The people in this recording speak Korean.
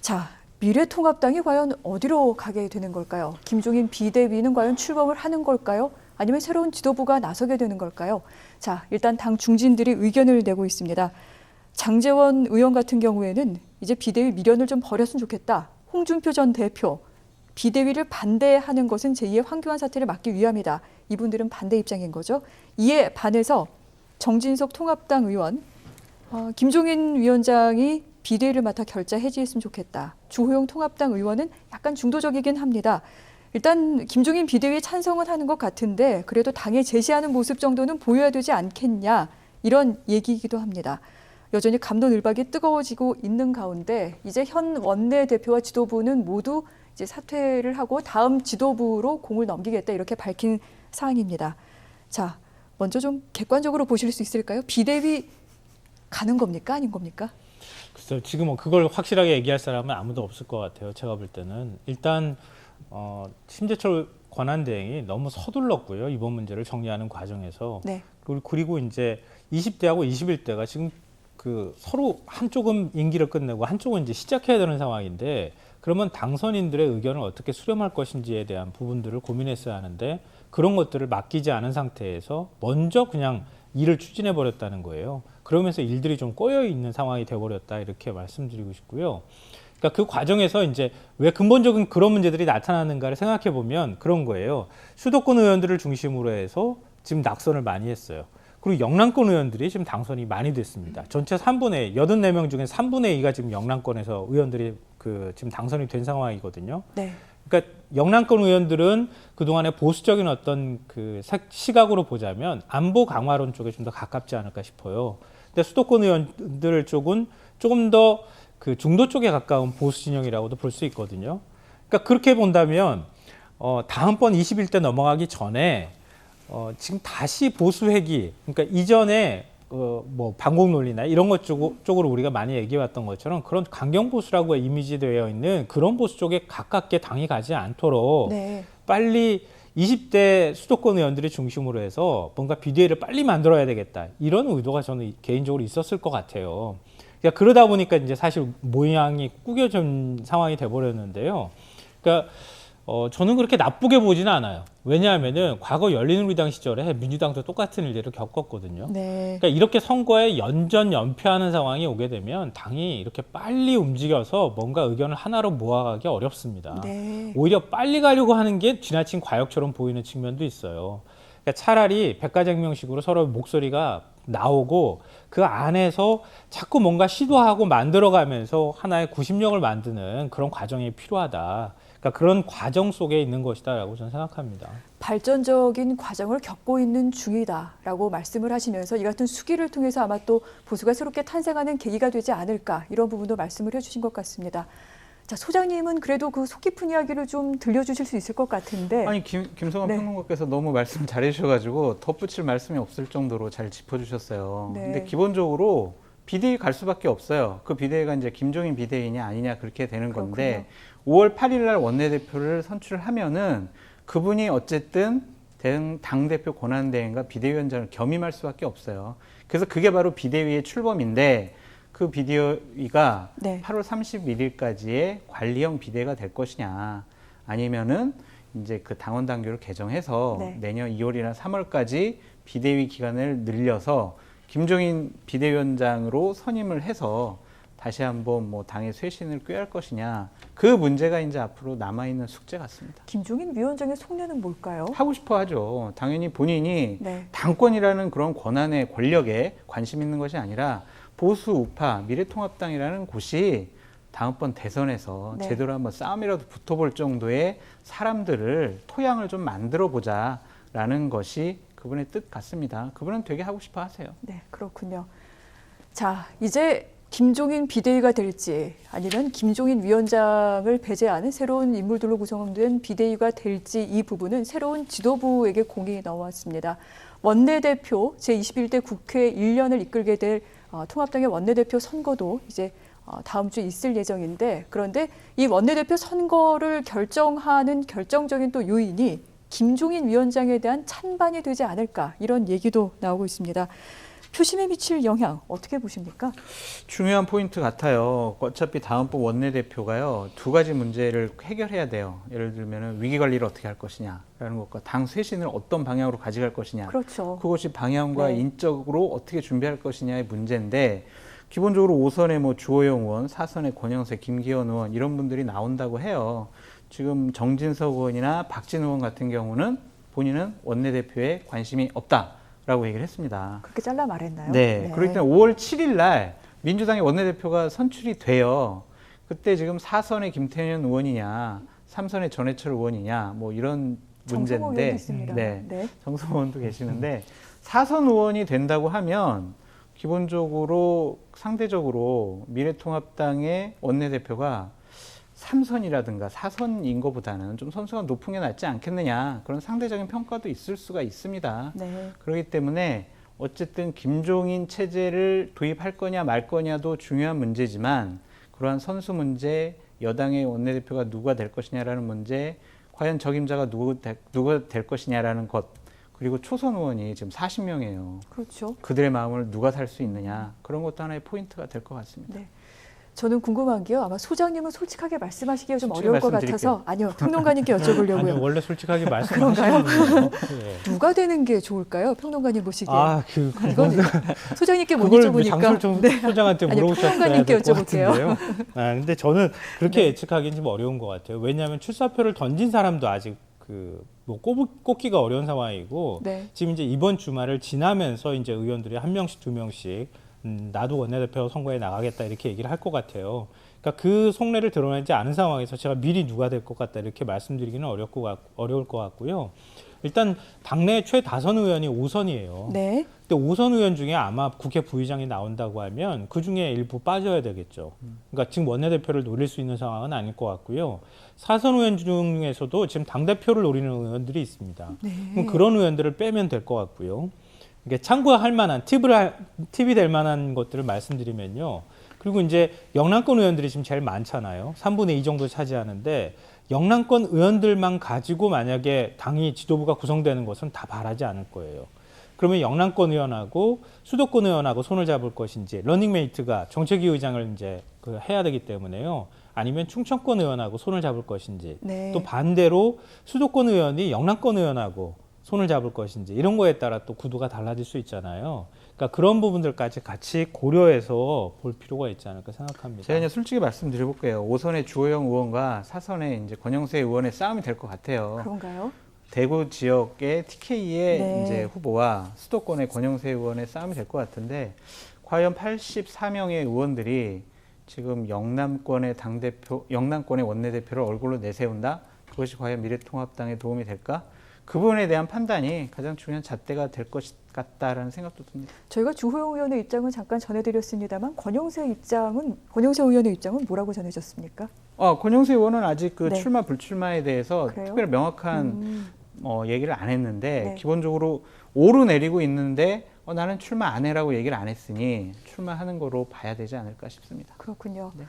자, 미래통합당이 과연 어디로 가게 되는 걸까요? 김종인 비대위는 과연 출범을 하는 걸까요? 아니면 새로운 지도부가 나서게 되는 걸까요? 자, 일단 당 중진들이 의견을 내고 있습니다. 장제원 의원 같은 경우에는 이제 비대위 미련을 좀 버렸으면 좋겠다. 홍준표 전 대표, 비대위를 반대하는 것은 제2의 황교안 사태를 막기 위함이다. 이분들은 반대 입장인 거죠. 이에 반해서 정진석 통합당 의원, 김종인 위원장이 비대위를 맡아 결자 해지했으면 좋겠다. 주호영 통합당 의원은 약간 중도적이긴 합니다. 일단 김종인 비대위에 찬성은 하는 것 같은데 그래도 당에 제시하는 모습 정도는 보여야 되지 않겠냐. 이런 얘기이기도 합니다. 여전히 갑론을박이 뜨거워지고 있는 가운데 이제 현 원내대표와 지도부는 모두 이제 사퇴를 하고 다음 지도부로 공을 넘기겠다 이렇게 밝힌 사항입니다. 자, 먼저 좀 객관적으로 보실 수 있을까요? 비대위 가는 겁니까? 아닌 겁니까? 글쎄요, 지금 그걸 확실하게 얘기할 사람은 아무도 없을 것 같아요. 제가 볼 때는 일단 심재철 권한대행이 너무 서둘렀고요. 이번 문제를 정리하는 과정에서. 네. 그리고 이제 20대하고 21대가 지금 서로 한쪽은 임기를 끝내고 한쪽은 이제 시작해야 되는 상황인데 그러면 당선인들의 의견을 어떻게 수렴할 것인지에 대한 부분들을 고민했어야 하는데 그런 것들을 맡기지 않은 상태에서 먼저 그냥 일을 추진해 버렸다는 거예요. 그러면서 일들이 좀 꼬여 있는 상황이 돼 버렸다 이렇게 말씀드리고 싶고요. 그러니까 그 과정에서 이제 왜 근본적인 그런 문제들이 나타나는가를 생각해 보면 그런 거예요. 수도권 의원들을 중심으로 해서 지금 낙선을 많이 했어요. 그리고 영남권 의원들이 지금 당선이 많이 됐습니다. 전체 84명 중에 3분의 2가 지금 영남권에서 의원들이 지금 당선이 된 상황이거든요. 네. 그러니까 영남권 의원들은 그동안의 보수적인 어떤 시각으로 보자면 안보 강화론 쪽에 좀 더 가깝지 않을까 싶어요. 근데 수도권 의원들 쪽은 조금 더 중도 쪽에 가까운 보수 진영이라고도 볼 수 있거든요. 그러니까 그렇게 본다면 다음번 21대 넘어가기 전에 지금 다시 보수 회기, 그러니까 이전에 뭐 반공 논리나 이런 것 쪽으로 우리가 많이 얘기해왔던 것처럼 그런 강경 보수라고 이미지되어 있는 그런 보수 쪽에 가깝게 당이 가지 않도록 네. 빨리 20대 수도권 의원들이 중심으로 해서 뭔가 비대위를 빨리 만들어야 되겠다 이런 의도가 저는 개인적으로 있었을 것 같아요. 그러니까 그러다 보니까 이제 사실 모양이 꾸겨진 상황이 돼버렸는데요. 그러니까 저는 그렇게 나쁘게 보지는 않아요. 왜냐하면은 과거 열린우리당 시절에 민주당도 똑같은 일들을 겪었거든요. 네. 그러니까 이렇게 선거에 연전연패하는 상황이 오게 되면 당이 이렇게 빨리 움직여서 뭔가 의견을 하나로 모아가기 어렵습니다. 네. 오히려 빨리 가려고 하는 게 지나친 과욕처럼 보이는 측면도 있어요. 그러니까 차라리 백가쟁명식으로 서로 목소리가 나오고 그 안에서 자꾸 뭔가 시도하고 만들어가면서 하나의 구심력을 만드는 그런 과정이 필요하다. 그러니까 그런 과정 속에 있는 것이다라고 저는 생각합니다. 발전적인 과정을 겪고 있는 중이다라고 말씀을 하시면서 이 같은 수기를 통해서 아마 또 보수가 새롭게 탄생하는 계기가 되지 않을까 이런 부분도 말씀을 해주신 것 같습니다. 자, 소장님은 그래도 그 속 깊은 이야기를 좀 들려주실 수 있을 것 같은데. 아니 김성환 네. 평론가께서 너무 말씀 잘해주셔가지고 덧붙일 말씀이 없을 정도로 잘 짚어주셨어요. 네. 근데 기본적으로 비대위 갈 수밖에 없어요. 그 비대위가 이제 김종인 비대위냐 아니냐 그렇게 되는 건데 5월 8일 날 원내대표를 선출하면은 그분이 어쨌든 당대표 권한대행과 비대위원장을 겸임할 수밖에 없어요. 그래서 그게 바로 비대위의 출범인데 그 비대위가 네. 8월 31일까지의 관리형 비대가 될 것이냐 아니면은 이제 그 당원 당규를 개정해서 네. 내년 2월이나 3월까지 비대위 기간을 늘려서 김종인 비대위원장으로 선임을 해서 다시 한번 뭐 당의 쇄신을 꾀할 것이냐 그 문제가 이제 앞으로 남아있는 숙제 같습니다. 김종인 위원장의 속내는 뭘까요? 하고 싶어 하죠. 당연히 본인이 네. 당권이라는 그런 권한의 권력에 관심 있는 것이 아니라 보수 우파 미래통합당이라는 곳이 다음번 대선에서 네. 제대로 한번 싸움이라도 붙어볼 정도의 사람들을 토양을 좀 만들어 보자라는 것이 그분의 뜻 같습니다. 그분은 되게 하고 싶어 하세요. 네, 그렇군요. 자, 이제 김종인 비대위가 될지 아니면 김종인 위원장을 배제하는 새로운 인물들로 구성된 비대위가 될지 이 부분은 새로운 지도부에게 공이 나왔습니다. 원내대표 제21대 국회 1년을 이끌게 될 통합당의 원내대표 선거도 이제 다음 주에 있을 예정인데 그런데 이 원내대표 선거를 결정하는 결정적인 또 요인이 김종인 위원장에 대한 찬반이 되지 않을까 이런 얘기도 나오고 있습니다. 표심에 미칠 영향 어떻게 보십니까? 중요한 포인트 같아요. 어차피 다음번 원내대표가요, 두 가지 문제를 해결해야 돼요. 예를 들면 위기 관리를 어떻게 할 것이냐라는 것과 당 쇄신을 어떤 방향으로 가져갈 것이냐. 그렇죠. 그것이 방향과 네. 인적으로 어떻게 준비할 것이냐의 문제인데, 기본적으로 5선에 뭐 주호영 의원, 4선에 권영세, 김기현 의원 이런 분들이 나온다고 해요. 지금 정진석 의원이나 박진 의원 같은 경우는 본인은 원내대표에 관심이 없다라고 얘기를 했습니다. 그렇게 잘라 말했나요? 네. 그렇기 때문에 5월 7일 날 민주당의 원내대표가 선출이 돼요. 그때 지금 4선의 김태년 의원이냐, 3선의 전해철 의원이냐, 뭐 이런 정성호 의원도 문제인데, 있습니다. 네. 네. 정성호 의원도 계시는데, 4선 의원이 된다고 하면 기본적으로 상대적으로 미래통합당의 원내대표가 3선이라든가 4선인 것보다는 좀 선수가 높은 게 낫지 않겠느냐, 그런 상대적인 평가도 있을 수가 있습니다. 네. 그렇기 때문에 어쨌든 김종인 체제를 도입할 거냐 말 거냐도 중요한 문제지만, 그러한 선수 문제, 여당의 원내대표가 누가 될 것이냐라는 문제, 과연 적임자가 누가 될 것이냐라는 것, 그리고 초선 의원이 지금 40명이에요. 그렇죠. 그들의 마음을 누가 살 수 있느냐, 그런 것도 하나의 포인트가 될 것 같습니다. 네. 저는 궁금한 게요. 아마 소장님은 솔직하게 말씀하시기가 좀 솔직히 어려울 것 말씀드릴게요. 같아서 아니요. 평론가님께 여쭤보려고요. 아니요, 원래 솔직하게 그런가요? 말씀하시는 거예요. 예. 누가 되는 게 좋을까요? 평론가님 보시기에. 그건 소장님께 못 그걸 여쭤보니까. 장솔 소장한테 아니, 물어보셨어야 평론가님께 될 것 여쭤볼게요. 같은데요. 근데 저는 그렇게 네. 예측하기는 좀 어려운 것 같아요. 왜냐하면 출사표를 던진 사람도 아직 뭐 꼽기가 어려운 상황이고, 네. 지금 이제 이번 주말을 지나면서 이제 의원들이 한 명씩 두 명씩 나도 원내대표 선거에 나가겠다 이렇게 얘기를 할 것 같아요. 그러니까 그 속내를 드러내지 않은 상황에서 제가 미리 누가 될 것 같다 이렇게 말씀드리기는 어려울 것 같고요. 일단 당내 최다선 의원이 5선이에요. 네. 근데 5선 의원 중에 아마 국회 부의장이 나온다고 하면 그 중에 일부 빠져야 되겠죠. 그러니까 지금 원내대표를 노릴 수 있는 상황은 아닐 것 같고요. 4선 의원 중에서도 지금 당대표를 노리는 의원들이 있습니다. 네. 그럼 그런 의원들을 빼면 될 것 같고요. 이게 참고할 만한 팁이 될 만한 것들을 말씀드리면요. 그리고 이제 영남권 의원들이 지금 제일 많잖아요. 3분의 2 정도 차지하는데, 영남권 의원들만 가지고 만약에 당이 지도부가 구성되는 것은 다 바라지 않을 거예요. 그러면 영남권 의원하고 수도권 의원하고 손을 잡을 것인지, 러닝메이트가 정책위 의장을 이제 해야 되기 때문에요. 아니면 충청권 의원하고 손을 잡을 것인지, 네. 또 반대로 수도권 의원이 영남권 의원하고 손을 잡을 것인지, 이런 거에 따라 또 구도가 달라질 수 있잖아요. 그러니까 그런 부분들까지 같이 고려해서 볼 필요가 있지 않을까 생각합니다. 제가 이제 솔직히 말씀드려볼게요. 5선의 주호영 의원과 4선의 이제 권영세 의원의 싸움이 될 것 같아요. 그런가요? 대구 지역의 TK의 네. 이제 후보와 수도권의 권영세 의원의 싸움이 될 것 같은데, 과연 84명의 의원들이 지금 영남권의 영남권의 원내대표를 얼굴로 내세운다? 그것이 과연 미래통합당에 도움이 될까? 그 부분에 대한 판단이 가장 중요한 잣대가 될 것 같다라는 생각도 듭니다. 저희가 주호영 의원의 입장은 잠깐 전해드렸습니다만 권영세 의원의 입장은 뭐라고 전해졌습니까? 권영세 의원은 아직 그 네. 출마 불출마에 대해서 그래요? 특별히 명확한 얘기를 안 했는데, 네. 기본적으로 오르내리고 있는데 나는 출마 안 해라고 얘기를 안 했으니 출마하는 거로 봐야 되지 않을까 싶습니다. 그렇군요. 네.